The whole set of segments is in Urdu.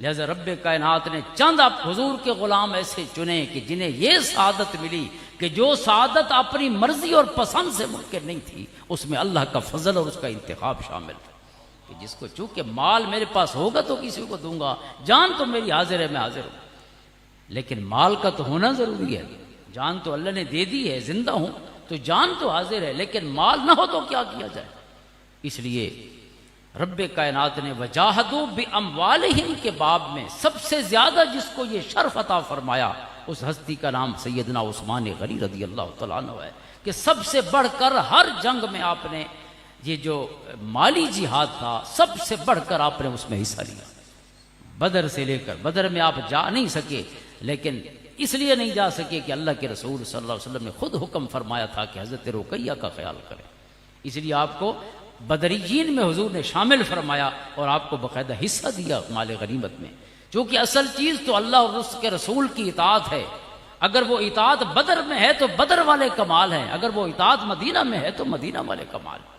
لہذا رب کائنات نے چند آپ حضور کے غلام ایسے چنے کہ جنہیں یہ سعادت ملی کہ جو سعادت اپنی مرضی اور پسند سے ممکن نہیں تھی، اس میں اللہ کا فضل اور اس کا انتخاب شامل تھا، کہ جس کو چونکہ مال میرے پاس ہوگا تو کسی کو دوں گا، جان تو میری حاضر ہے، میں حاضر ہوں، لیکن مال کا تو ہونا ضروری ہے۔ جان تو اللہ نے دے دی ہے، زندہ ہوں تو جان تو حاضر ہے، لیکن مال نہ ہو تو کیا کیا جائے؟ اس لیے رب کائنات نے وجاہدوا باموالہم کے باب میں سب سے زیادہ جس کو یہ شرف عطا فرمایا اس ہستی کا نام سیدنا عثمان غنی رضی اللہ تعالیٰ عنہ ہے، کہ سب سے بڑھ کر ہر جنگ میں آپ نے یہ جو مالی جہاد تھا سب سے بڑھ کر آپ نے اس میں حصہ لیا۔ بدر سے لے کر بدر میں آپ جا نہیں سکے، لیکن اس لیے نہیں جا سکے کہ اللہ کے رسول صلی اللہ علیہ وسلم نے خود حکم فرمایا تھا کہ حضرت رقیہ کا خیال کریں، اس لیے آپ کو بدریین میں حضور نے شامل فرمایا اور آپ کو باقاعدہ حصہ دیا مال غنیمت میں، چونکہ اصل چیز تو اللہ اور اس کے رسول کی اطاعت ہے۔ اگر وہ اطاعت بدر میں ہے تو بدر والے کمال ہیں، اگر وہ اطاعت مدینہ میں ہے تو مدینہ والے کمال ہیں،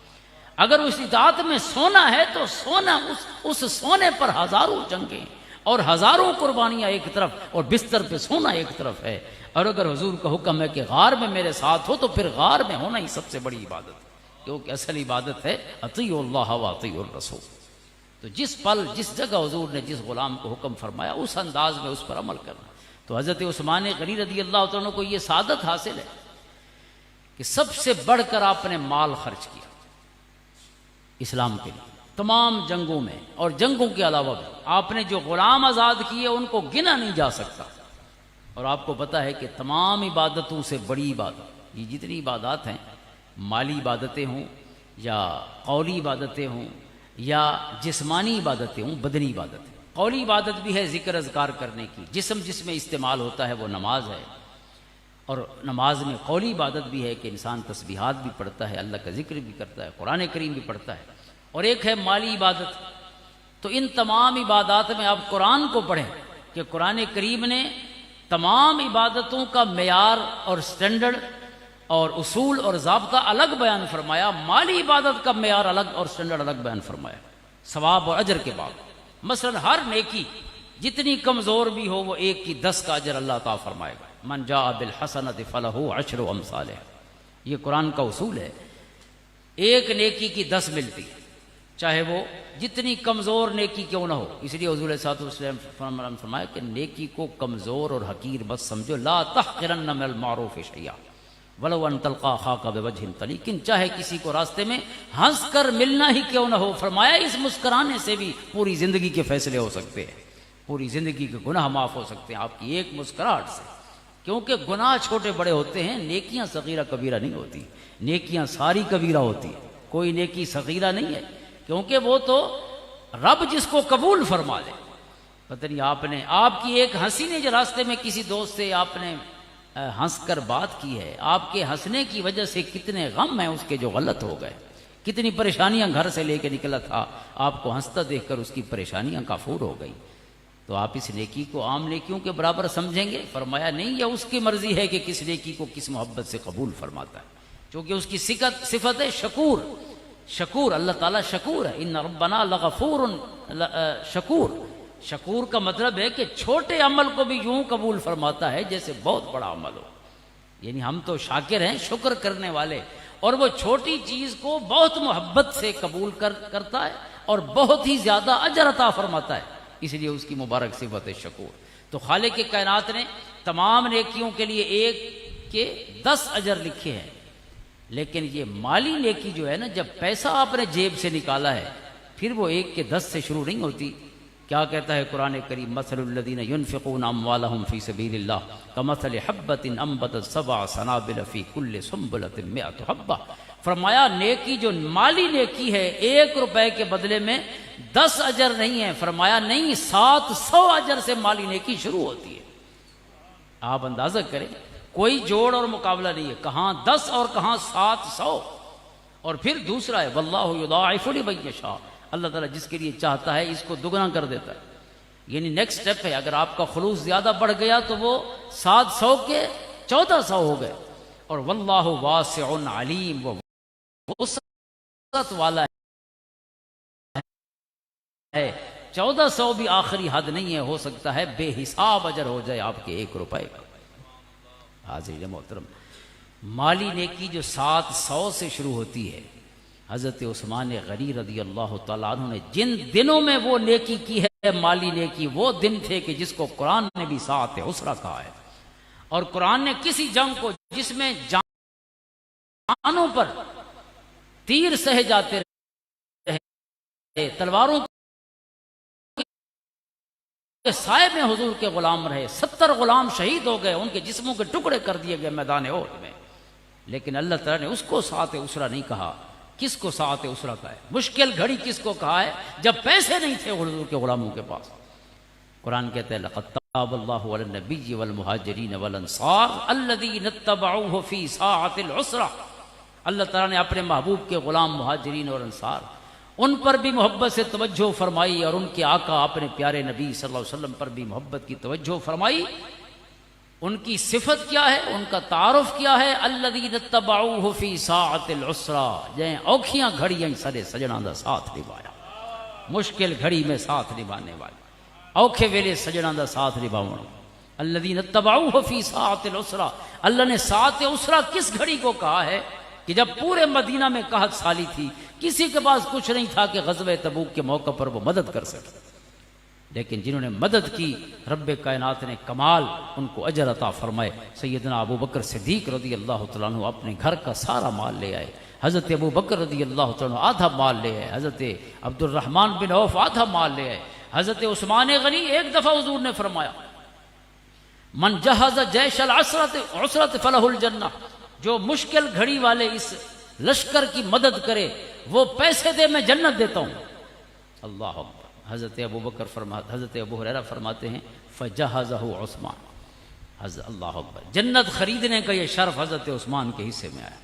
اگر اس اطاعت میں سونا ہے تو سونا اس سونے پر ہزاروں جنگیں اور ہزاروں قربانیاں ایک طرف اور بستر پہ سونا ایک طرف ہے، اور اگر حضور کا حکم ہے کہ غار میں میرے ساتھ ہو تو پھر غار میں ہونا ہی سب سے بڑی عبادت ہے، کیونکہ اصل عبادت ہے اطیعوا اللہ و اطیعوا الرسول۔ تو جس پل جس جگہ حضور نے جس غلام کو حکم فرمایا اس انداز میں اس پر عمل کرنا۔ تو حضرت عثمان غنی رضی اللہ تعالیٰ کو یہ سعادت حاصل ہے کہ سب سے بڑھ کر آپ نے مال خرچ کیا اسلام کے لیے، تمام جنگوں میں اور جنگوں کے علاوہ بھی آپ نے جو غلام آزاد کیے ان کو گنا نہیں جا سکتا، اور آپ کو پتہ ہے کہ تمام عبادتوں سے بڑی عبادت یہ جتنی عبادات ہیں، مالی عبادتیں ہوں یا قولی عبادتیں ہوں یا جسمانی عبادتیں ہوں، بدنی عبادتیں، قولی عبادت بھی ہے ذکر اذکار کرنے کی، جسم جس میں استعمال ہوتا ہے وہ نماز ہے، اور نماز میں قولی عبادت بھی ہے کہ انسان تسبیحات بھی پڑھتا ہے، اللہ کا ذکر بھی کرتا ہے، قرآن کریم بھی پڑھتا ہے، اور ایک ہے مالی عبادت۔ تو ان تمام عبادات میں آپ قرآن کو پڑھیں کہ قرآن کریم نے تمام عبادتوں کا معیار اور سٹینڈرڈ اور اصول اور ضابطہ الگ بیان فرمایا، مالی عبادت کا معیار الگ اور سٹینڈرڈ الگ بیان فرمایا ثواب اور اجر کے بعد۔ مثلا ہر نیکی جتنی کمزور بھی ہو وہ 1 کی 10 کا اجر اللہ تعالیٰ فرمائے گا، من جاء بالحسنۃ فلہ 10 امثالھا، یہ قرآن کا اصول ہے، ایک نیکی کی 10 ملتی ہے، چاہے وہ جتنی کمزور نیکی کیوں نہ ہو۔ اس لیے حضور صلی اللہ علیہ وسلم نے فرمایا کہ نیکی کو کمزور اور حقیر مت سمجھو، لا تحقرن من المعروف شیئا ولو ان تلقى اخاك بوجه طلیق، چاہے کسی کو راستے میں ہنس کر ملنا ہی کیوں نہ ہو، فرمایا اس مسکرانے سے بھی پوری زندگی کے فیصلے ہو سکتے ہیں، پوری زندگی کے گناہ معاف ہو سکتے ہیں آپ کی ایک مسکراہٹ سے، کیونکہ گناہ چھوٹے بڑے ہوتے ہیں، نیکیاں صغیرہ کبیرہ نہیں ہوتی، نیکیاں ساری کبیرہ ہوتی ہیں، کوئی نیکی صغیرہ نہیں ہے، کیونکہ وہ تو رب جس کو قبول فرما لے۔ پتہ نہیں آپ کی ایک ہنسی نے جو راستے میں کسی دوست سے آپ نے ہنس کر بات کی ہے، آپ کے ہنسنے کی وجہ سے کتنے غم ہیں اس کے جو غلط ہو گئے، کتنی پریشانیاں گھر سے لے کے نکلا تھا، آپ کو ہنستا دیکھ کر اس کی پریشانیاں کافور ہو گئی، تو آپ اس نیکی کو عام نیکیوں کے برابر سمجھیں گے؟ فرمایا نہیں، یہ اس کی مرضی ہے کہ کس نیکی کو کس محبت سے قبول فرماتا ہے، چونکہ اس کی صفت ہے شکور، اللہ تعالیٰ شکور ہے، ان ربنا لغفور شکور۔ شکور کا مطلب ہے کہ چھوٹے عمل کو بھی یوں قبول فرماتا ہے جیسے بہت بڑا عمل ہو، یعنی ہم تو شاکر ہیں، شکر کرنے والے، اور وہ چھوٹی چیز کو بہت محبت سے قبول کرتا ہے اور بہت ہی زیادہ اجر عطا فرماتا ہے، اس لیے اس کی مبارک صفت ہے شکور۔ تو خالق کائنات نے تمام نیکیوں کے لیے 1 کے 10 اجر لکھے ہیں، لیکن یہ مالی نیکی جو ہے نا، جب پیسہ آپ نے جیب سے نکالا ہے پھر وہ 1 کے 10 سے شروع نہیں ہوتی۔ کیا کہتا ہے قرآن کریم؟ مثل الذین ينفقون اموالهم فی سبیل اللہ کمثل حبۃ انبتت 7 سنابل فی کل سنبلۃ 100 حبہ، فرمایا نیکی جو مالی نیکی ہے 1 روپے کے بدلے میں 10 اجر نہیں ہے، فرمایا نہیں 700 اجر سے مالی نیکی شروع ہوتی ہے۔ آپ اندازہ کریں، کوئی جوڑ اور مقابلہ نہیں ہے، کہاں 10 اور کہاں 700۔ اور پھر دوسرا ہے واللہ یضاعف لمن یشاء، اللہ تعالیٰ جس کے لیے چاہتا ہے اس کو دگنا کر دیتا ہے، یعنی نیکسٹ سٹیپ ہے، اگر آپ کا خلوص زیادہ بڑھ گیا تو وہ 700 کے 1400 ہو گئے۔ اور واللہ واسع علیم، وہ وسعت والا ہے، 1400 بھی آخری حد نہیں ہے، ہو سکتا ہے بے حساب اجر ہو جائے آپ کے 1 روپے کا۔ حاضرین محترم، مالی نیکی جو 700 سے شروع ہوتی ہے، حضرت عثمان غنی رضی اللہ تعالیٰ عنہ نے جن دنوں میں وہ نیکی کی ہے، مالی نیکی، وہ دن تھے کہ جس کو قرآن نے بھی ساعت عسرہ کہا ہے، اور قرآن نے کسی جنگ کو جس میں جانوں پر تیر سہے جاتے رہے، تلواروں کے سائے میں حضور کے غلام رہے، 70 غلام شہید ہو گئے، ان کے جسموں کے ٹکڑے کر دیے گئے میدان احد میں، لیکن اللہ تعالیٰ نے اس کو ساعت عسرہ نہیں کہا۔ کس کو ساعت عسرہ کہا ہے؟ مشکل گھڑی کس کو کہا ہے؟ جب پیسے نہیں تھے حضور کے غلاموں کے پاس۔ قرآن کہتا ہے لقد تاب اللہ علی النبی والمہاجرین والانصار الذین اتبعوہ فی ساعت العسرہ، اللہ تعالیٰ نے اپنے محبوب کے غلام مہاجرین اور انصار ان پر بھی محبت سے توجہ فرمائی، اور ان کے آقا اپنے پیارے نبی صلی اللہ علیہ وسلم پر بھی محبت کی توجہ فرمائی۔ ان کی صفت کیا ہے، ان کا تعارف کیا ہے؟ الذین اتبعوہ فی ساعت العسرہ، جہیں اوکھیاں گھڑیاں سرے سجنا دا ساتھ نبھایا، مشکل گھڑی میں ساتھ نبھانے والے، اوکھے ویلے سجنا دا ساتھ نبھاؤں۔ الذین اتبعوہ فی ساعت العسرہ، اللہ نے ساعت عسرہ کس گھڑی کو کہا ہے؟ کہ جب پورے مدینہ میں قحط سالی تھی، کسی کے پاس کچھ نہیں تھا کہ غزوہ تبوک کے موقع پر وہ مدد کر سکے، لیکن جنہوں نے مدد کی رب کائنات نے کمال ان کو اجر عطا فرمائے۔ سیدنا ابو بکر صدیق رضی اللہ تعالیٰ عنہ اپنے گھر کا سارا مال لے آئے، حضرت ابو بکر رضی اللہ تعالیٰ عنہ آدھا مال لے آئے، حضرت عبد الرحمن بن عوف آدھا مال لے آئے، حضرت عثمان غنی ایک دفعہ حضور نے فرمایا من جہز جیش العسرۃ فلہ الجنہ، جو مشکل گھڑی والے اس لشکر کی مدد کرے وہ پیسے دے، میں جنت دیتا ہوں۔ اللہ اکبر۔ حضرت ابو ہریرہ فرماتے ہیں فجہزہ عثمان، حضرت اللہ اکبر، جنت خریدنے کا یہ شرف حضرت عثمان کے حصے میں آیا۔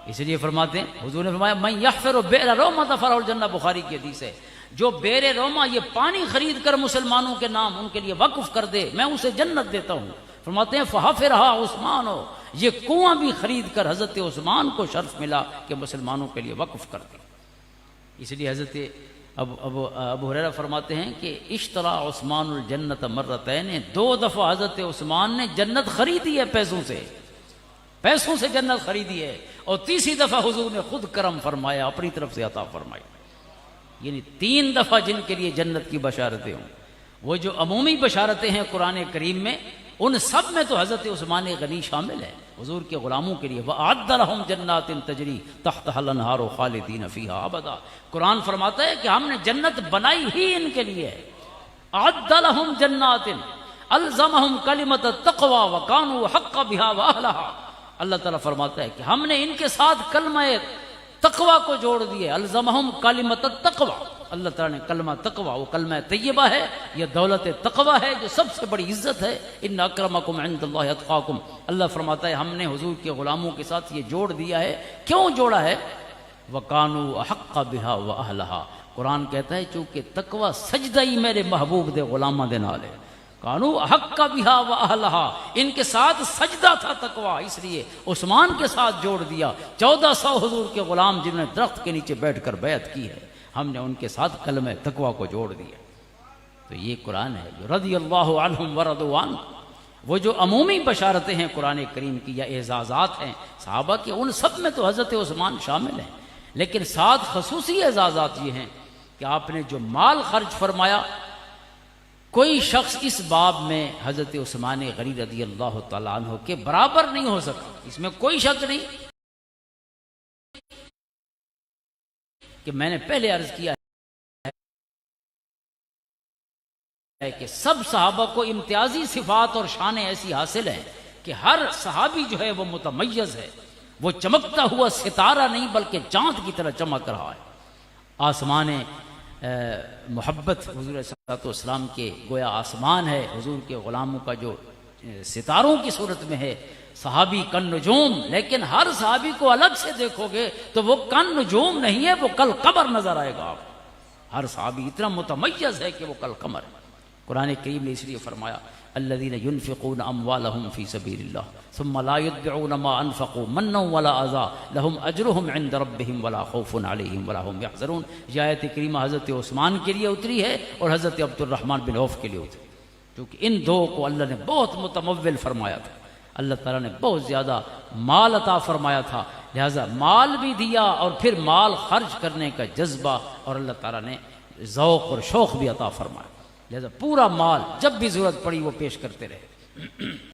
اس لیے فرماتے ہیں حضور نے فرمایا من یحفر بئر رومہ فلہ الجنہ، بخاری کی حدیث ہے، جو بئر رومہ یہ پانی خرید کر مسلمانوں کے نام ان کے لیے وقف کر دے، میں اسے جنت دیتا ہوں۔ فرماتے ہیں فحفرھا عثمان، یہ کنواں بھی خرید کر حضرت عثمان کو شرف ملا کہ مسلمانوں کے لیے وقف کر دے۔ اس لیے حضرت ابو ہریرہ فرماتے ہیں کہ اشترا عثمان الجنت مرتین، 2 دفعہ حضرت عثمان نے جنت خریدی ہے، پیسوں سے جنت خریدی ہے، اور تیسری دفعہ حضور نے خود کرم فرمایا، اپنی طرف سے عطا فرمائی، یعنی 3 دفعہ جن کے لیے جنت کی بشارتیں ہوں۔ وہ جو عمومی بشارتیں ہیں قرآن کریم میں، ان سب میں تو حضرت عثمان غنی شامل ہے، حضور کے غلاموں کے لیے وَأَعَدَّ لَهُمْ جَنَّاتٍ تَجْرِي تَحْتَهَا الْأَنْهَارُ خَالِدِينَ فِيهَا أَبَدًا۔ قرآن فرماتا ہے کہ ہم نے جنت بنائی ہی ان کے لیے ہے۔ أَعَدَّ لَهُمْ جَنَّاتٍ أَلْزَمَهُمْ كَلِمَةَ التَّقْوَى وَكَانُوا حَقَّ بِهَا وَأَهْلَهَا۔ اللہ تعالیٰ فرماتا ہے کہ ہم نے ان کے ساتھ کلمہ تقوی کو جوڑ دیے، الزمہم کلمۃ التقوی، اللہ تعالیٰ نے کلمہ تقوی، وہ کلمہ طیبہ ہے، یہ دولت تقوی ہے جو سب سے بڑی عزت ہے، ان اکرمکم عند اللہ اتقاکم۔ اللہ فرماتا ہے ہم نے حضور کے غلاموں کے ساتھ یہ جوڑ دیا ہے۔ کیوں جوڑا ہے؟ وَكَانُوا أَحَقَّ بِهَا وَأَهْلَهَا۔ قرآن کہتا ہے چونکہ تقوی سجدہ ہی میرے محبوب دے غلامہ دے نال ہے، کانو حق کا بہا و اہلہا، ان کے ساتھ سجدہ تھا تقوی، اس لیے عثمان کے ساتھ جوڑ دیا۔ 1400 حضور کے غلام جنہوں نے درخت کے نیچے بیٹھ کر بیعت کی ہے، ہم نے ان کے ساتھ کلمہ تقوی کو جوڑ دیا۔ تو یہ قرآن ہے جو رضی اللہ عنہم ورضوا عنہ، وہ جو عمومی بشارتیں ہیں قرآن کریم کی یا اعزازات ہیں صحابہ کے، ان سب میں تو حضرت عثمان شامل ہیں، لیکن ساتھ خصوصی اعزازات یہ ہیں کہ آپ نے جو مال خرچ فرمایا، کوئی شخص اس باب میں حضرت عثمان غنی رضی اللہ تعالیٰ عنہ کے برابر نہیں ہو سکتا، اس میں کوئی شک نہیں کہ میں نے پہلے عرض کیا ہے کہ سب صحابہ کو امتیازی صفات اور شانیں ایسی حاصل ہیں کہ ہر صحابی جو ہے وہ متمیز ہے، وہ چمکتا ہوا ستارہ نہیں بلکہ چاند کی طرح چمک رہا ہے۔ آسمان محبت حضور صلی اللہ علیہ وسلم کے گویا آسمان ہے، حضور کے غلاموں کا جو ستاروں کی صورت میں ہے، صحابی کن نجوم، لیکن ہر صحابی کو الگ سے دیکھو گے تو وہ کن نجوم نہیں ہے، وہ کل قمر نظر آئے گا آپ۔ ہر صحابی اتنا متمیز ہے کہ وہ کل قمر ہے۔ قرآن کریم نے اس لیے فرمایا الذین ينفقون اموالهم فی سبیل اللہ ثم لا يتبعون ما انفقوا منا ولا اذى لهم اجرهم عند ربهم ولا خوف علیہم ولا هم يحزنون. یہ آیت کریمہ حضرت عثمان کے لیے اتری ہے اور حضرت عبد الرحمن بن عوف کے لیے اتری، کیونکہ ان دو کو اللہ نے بہت متمول فرمایا تھا، اللہ تعالیٰ نے بہت زیادہ مال عطا فرمایا تھا، لہذا مال بھی دیا اور پھر مال خرچ کرنے کا جذبہ اور اللہ تعالیٰ نے ذوق اور شوق بھی عطا فرمایا، لہذا پورا مال جب بھی ضرورت پڑی وہ پیش کرتے رہے.